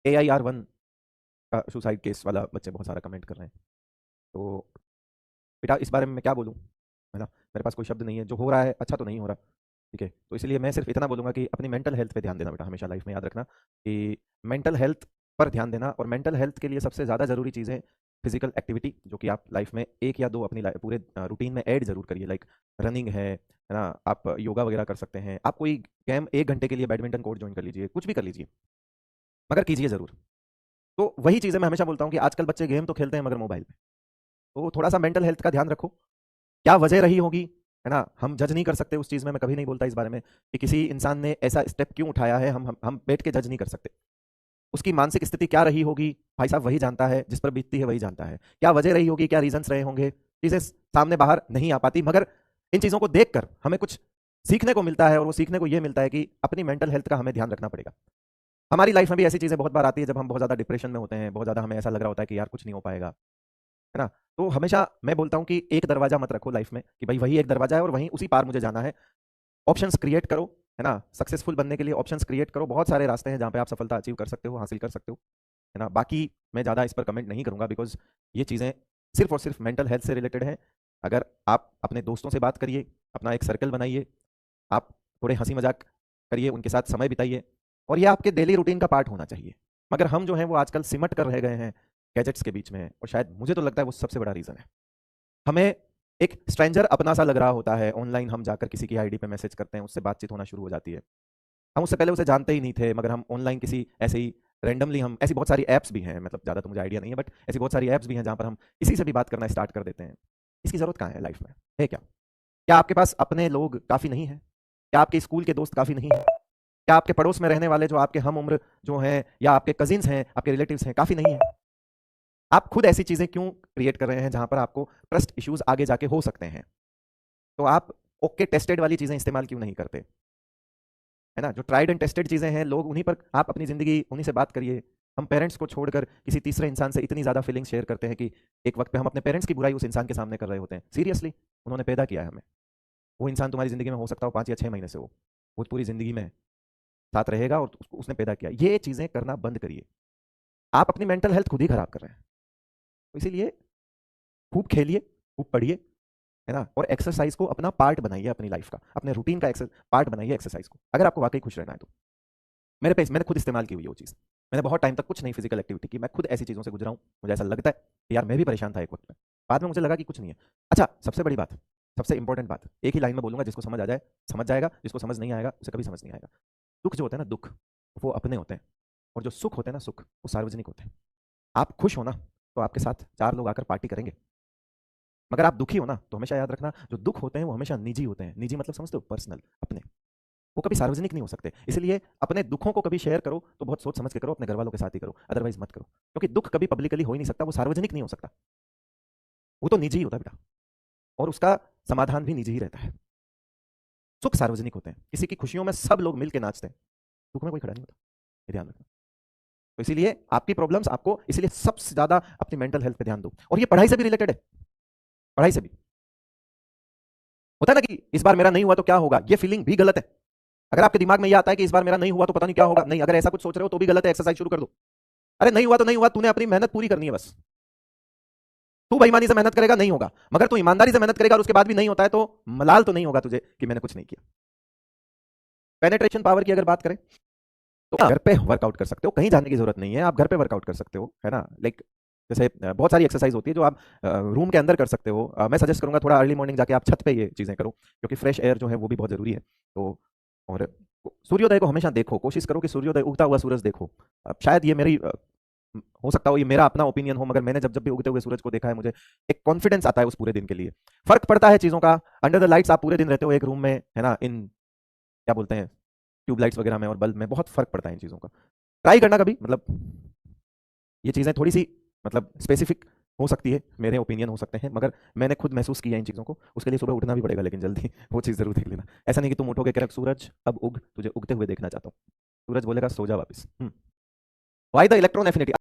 AIR1 का suicide case वाला बच्चे बहुत सारा कमेंट कर रहे हैं। तो बेटा इस बारे में मैं क्या बोलूँ, है ना? मेरे पास कोई शब्द नहीं है। जो हो रहा है अच्छा तो नहीं हो रहा, ठीक है? तो इसलिए मैं सिर्फ इतना बोलूँगा कि अपनी मेंटल हेल्थ पे ध्यान देना बेटा, हमेशा लाइफ में याद रखना कि मेंटल हेल्थ पर ध्यान देना। और मेंटल हेल्थ के लिए सबसे ज़्यादा ज़रूरी चीज़ है फिजिकल एक्टिविटी, जो कि आप लाइफ में 1 या 2 अपनी पूरे रूटीन में ऐड ज़रूर करिए। लाइक रनिंग है ना? आप योगा वगैरह कर सकते हैं। आप कोई गेम 1 घंटे के लिए बैडमिंटन कोर्ट ज्वाइन कर लीजिए, कुछ भी कर लीजिए, मगर कीजिए ज़रूर। तो वही चीज़ें मैं हमेशा बोलता हूँ कि आजकल बच्चे गेम तो खेलते हैं मगर मोबाइल पे। तो थोड़ा सा मेंटल हेल्थ का ध्यान रखो। क्या वजह रही होगी, है ना? हम जज नहीं कर सकते उस चीज़ में, मैं कभी नहीं बोलता इस बारे में कि किसी इंसान ने ऐसा स्टेप क्यों उठाया है, हम बैठ के जज नहीं कर सकते। उसकी मानसिक स्थिति क्या रही होगी, भाई साहब वही जानता है, जिस पर बीतती है वही जानता है। क्या वजह रही होगी, क्या रीजंस रहे होंगे, चीज़ें सामने बाहर नहीं आ पाती, मगर इन चीज़ों को देखकर हमें कुछ सीखने को मिलता है। और वो सीखने को ये मिलता है कि अपनी मेंटल हेल्थ का हमें ध्यान रखना पड़ेगा। हमारी लाइफ में भी ऐसी चीज़ें बहुत बार आती है जब हम बहुत ज़्यादा डिप्रेशन में होते हैं, बहुत ज़्यादा हमें ऐसा लग रहा होता है कि यार कुछ नहीं हो पाएगा, है ना? तो हमेशा मैं बोलता हूँ कि एक दरवाजा मत रखो लाइफ में कि भाई वही एक दरवाजा है और वहीं उसी पार मुझे जाना है। ऑप्शंस क्रिएट करो, है ना? सक्सेसफुल बनने के लिए ऑप्शंस क्रिएट करो। बहुत सारे रास्ते हैं जहाँ पे आप सफलता अचीव कर सकते हो, हासिल कर सकते हो, है ना? बाकी मैं ज़्यादा इस पर कमेंट नहीं करूँगा, बिकॉज़ ये चीज़ें सिर्फ़ और सिर्फ़ मेंटल हेल्थ से रिलेटेड हैं। अगर आप अपने दोस्तों से बात करिए, अपना एक सर्कल बनाइए, आप थोड़े हँसी-मज़ाक करिए, उनके साथ समय बिताइए, और ये आपके डेली रूटीन का पार्ट होना चाहिए। मगर हम जो हैं वो आजकल सिमट कर रह गए हैं गैजेट्स के बीच में, और शायद मुझे तो लगता है वो सबसे बड़ा रीज़न है। हमें एक स्ट्रेंजर अपना सा लग रहा होता है, ऑनलाइन हम जाकर किसी की आईडी पे मैसेज करते हैं, उससे बातचीत होना शुरू हो जाती है। हम उससे पहले उसे जानते ही नहीं थे, मगर हम ऑनलाइन किसी ऐसे ही रैंडमली, हम ऐसी बहुत सारी ऐप्स भी हैं, मतलब ज़्यादा तो मुझे आइडिया नहीं है, बट ऐसी बहुत सारी ऐप्स भी हैं जहाँ पर हम किसी से भी बात करना स्टार्ट कर देते हैं। इसकी ज़रूरत कहाँ है लाइफ में? है क्या? क्या आपके पास अपने लोग काफ़ी नहीं हैं? क्या आपके स्कूल के दोस्त काफ़ी नहीं हैं? क्या आपके पड़ोस में रहने वाले जो आपके हम उम्र जो हैं, या आपके कज़िन्स हैं, आपके रिलेटिव्स हैं, काफ़ी नहीं हैं? आप खुद ऐसी चीज़ें क्यों क्रिएट कर रहे हैं जहाँ पर आपको ट्रस्ट इश्यूज़ आगे जाके हो सकते हैं? तो आप ओके टेस्टेड वाली चीज़ें इस्तेमाल क्यों नहीं करते? है ना? जो ट्राइड एंड टेस्टेड चीज़ें हैं, लोग उन्हीं पर आप अपनी ज़िंदगी उन्हीं से बात करिए। हम पेरेंट्स को छोड़कर किसी तीसरे इंसान से इतनी ज़्यादा फीलिंग्स शेयर करते हैं कि एक वक़्त पे हम अपने पेरेंट्स की बुराई उस इंसान के सामने कर रहे होते हैं। सीरियसली, उन्होंने पैदा किया है हमें। वो इंसान तुम्हारी ज़िंदगी में हो सकता हो 5 या 6 महीने से हो। वो पूरी ज़िंदगी में साथ रहेगा और उसको उसने पैदा किया। ये चीज़ें करना बंद करिए। आप अपनी मेंटल हेल्थ खुद ही खराब कर रहे हैं। तो इसीलिए खूब खेलिए, खूब पढ़िए, है ना? और एक्सरसाइज़ को अपना पार्ट बनाइए अपनी लाइफ़ का। अपने रूटीन का पार्ट बनाइए एक्सरसाइज़ को, अगर आपको वाक़ई खुश रहना है तो। मैंने खुद इस्तेमाल की हुई है वो चीज़। मैंने बहुत टाइम तक कुछ नहीं फिज़िकल एक्टिविटी की, मैं खुद ऐसी चीज़ों से गुज़रा हूँ। मुझे ऐसा लगता है कि यार मैं भी परेशान था एक वक़्त में। बाद में मुझे लगा कि कुछ नहीं है। अच्छा, सबसे बड़ी बात, सबसे इम्पोर्टेंट बात, एक ही लाइन में बोलूँगा, जिसको समझ आ जाए, समझ जाएगा, जिसको समझ नहीं आएगा, उसे कभी समझ नहीं आएगा। दुःख जो होते हैं ना, दुःख, वो अपने होते हैं, और जो सुख होते हैं ना, सुख, वो सार्वजनिक होते हैं। आप खुश हो ना, तो आपके साथ 4 लोग आकर पार्टी करेंगे। मगर आप दुखी हो ना, तो हमेशा याद रखना, जो दुःख होते हैं वो हमेशा निजी होते हैं। निजी मतलब समझते हो? पर्सनल, अपने। वो कभी सार्वजनिक नहीं हो सकते। इसलिए अपने दुखों को कभी शेयर करो तो बहुत सोच समझ के करो, अपने घर वालों के साथ ही करो, अदरवाइज मत करो। क्योंकि दुख कभी पब्लिकली हो ही नहीं सकता, वो सार्वजनिक नहीं हो सकता। वो तो निजी ही होता है बेटा, और उसका समाधान भी निजी ही रहता है। सुख सार्वजनिक होते हैं, किसी की खुशियों में सब लोग मिल के नाचते हैं, दुख में कोई खड़ा नहीं होता। ये ध्यान रखना। तो इसीलिए आपकी प्रॉब्लम्स आपको, इसलिए सबसे ज्यादा अपनी मेंटल हेल्थ पे ध्यान दो। और ये पढ़ाई से भी रिलेटेड है। पढ़ाई से भी होता है ना कि इस बार मेरा नहीं हुआ तो क्या होगा, ये फीलिंग भी गलत है। अगर आपके दिमाग में ये आता है कि इस बार मेरा नहीं हुआ तो पता नहीं क्या होगा, नहीं, अगर ऐसा कुछ सोच रहे हो तो भी गलत है, एक्सरसाइज शुरू कर दो। अरे नहीं हुआ तो नहीं हुआ, तूने अपनी मेहनत पूरी करनी है बस। तू बेईमानी से मेहनत करेगा, नहीं होगा। मगर तू ईमानदारी से मेहनत करेगा और उसके बाद भी नहीं होता है, तो मलाल तो नहीं होगा तुझे कि मैंने कुछ नहीं किया। पेनेट्रेशन पावर की अगर बात करें तो घर पे वर्कआउट कर सकते हो, कहीं जाने की जरूरत नहीं है, आप घर पे वर्कआउट कर सकते हो, है ना? लाइक जैसे बहुत सारी एक्सरसाइज होती है जो आप रूम के अंदर कर सकते हो। मैं सजेस्ट करूंगा थोड़ा अर्ली मॉर्निंग जाके आप छत पे ये चीज़ें करो, क्योंकि फ्रेश एयर जो है वो भी बहुत ज़रूरी है। तो और सूर्योदय को हमेशा देखो, कोशिश करो कि सूर्योदय, उगता हुआ सूरज देखो। शायद ये मेरी हो सकता हो ये मेरा अपना ओपिनियन हो, मगर मैंने जब जब भी उगते हुए सूरज को देखा है, मुझे एक कॉन्फिडेंस आता है उस पूरे दिन के लिए। फर्क पड़ता है चीज़ों का। अंडर द लाइट्स आप पूरे दिन रहते हो एक रूम में, है ना, इन क्या बोलते हैं, ट्यूबलाइट्स वगैरह में और बल्ब में, बहुत फर्क पड़ता है इन चीज़ों का। ट्राई करना कभी, मतलब ये चीज़ें थोड़ी सी मतलब स्पेसिफिक हो सकती है, मेरे ओपिनियन हो सकते हैं, मगर मैंने खुद महसूस किया इन चीज़ों को। उसके लिए सुबह उठना भी पड़ेगा, लेकिन जल्दी वो चीज़ ज़रूर देख लेना। ऐसा नहीं कि तुम उठोगे कह रहे सूरज अब उग, तुझे उगते हुए देखना चाहता हूँ। सूरज बोलेगा सो जा वापस। Why the electron affinity.